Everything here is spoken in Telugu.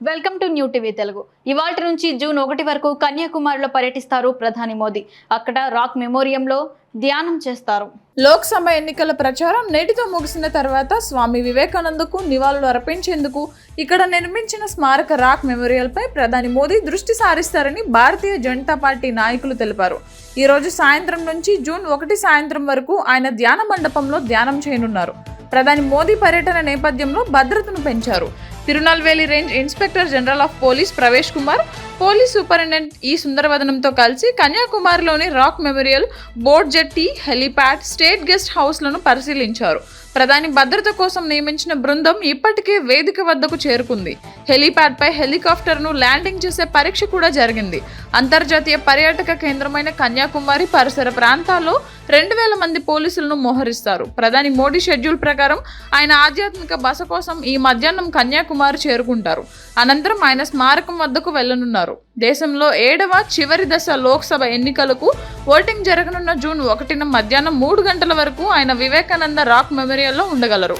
Welcome to new TV Telugu. ఇవాల్టి నుంచి జూన్ 1 వరకు కన్యాకుమారిలో పర్యటిస్తారు ప్రధాని మోదీ. అక్కడ రాక్ మెమోరియంలో ధ్యానం చేస్తారు. లోక్సభ ఎన్నికల ప్రచారం నేటితో ముగిసిన తర్వాత స్వామి వివేకానందకు నివాళులు అర్పించేందుకు ఇక్కడ నిర్మించిన స్మారక రాక్ మెమోరియల్పై ప్రధాని మోదీ దృష్టి సారిస్తారని భారతీయ జనతా పార్టీ నాయకులు తెలిపారు. ఈ రోజు సాయంత్రం నుంచి జూన్ 1 సాయంత్రం వరకు ఆయన ధ్యాన మండపంలో ధ్యానం చేయనున్నారు. ప్రధాని మోదీ పర్యటన నేపథ్యంలో భద్రతను పెంచారు. Tirunelveli range inspector general of police Pravesh Kumar, police superintendent ఈ సుందరవదనంతో కలిసి కన్యాకుమారిలోని రాక్ మెమోరియల్, బోట్ జెట్టి, హెలీప్యాడ్, స్టేట్ గెస్ట్ హౌస్లను పరిశీలించారు. ప్రధాని భద్రత కోసం నియమించిన బృందం ఇప్పటికే వేదిక వద్దకు చేరుకుంది. హెలీప్యాడ్పై హెలికాప్టర్ను ల్యాండింగ్ చేసే పరీక్ష కూడా జరిగింది. అంతర్జాతీయ పర్యాటక కేంద్రమైన కన్యాకుమారి పరిసర ప్రాంతాల్లో 2000 మంది పోలీసులను మోహరిస్తారు. ప్రధాని మోడీ షెడ్యూల్ ప్రకారం ఆయన ఆధ్యాత్మిక బస కోసం ఈ మధ్యాహ్నం కన్యాకుమారి చేరుకుంటారు. అనంతరం ఆయన స్మారకం వద్దకు వెళ్లనున్నారు. దేశంలో 7వ చివరి దశ లోక్సభ ఎన్నికలకు ఓటింగ్ జరగనున్న జూన్ 1న మధ్యాహ్నం 3 గంటల వరకు ఆయన వివేకానంద రాక్ మెమోరియల్లో ఉండగలరు.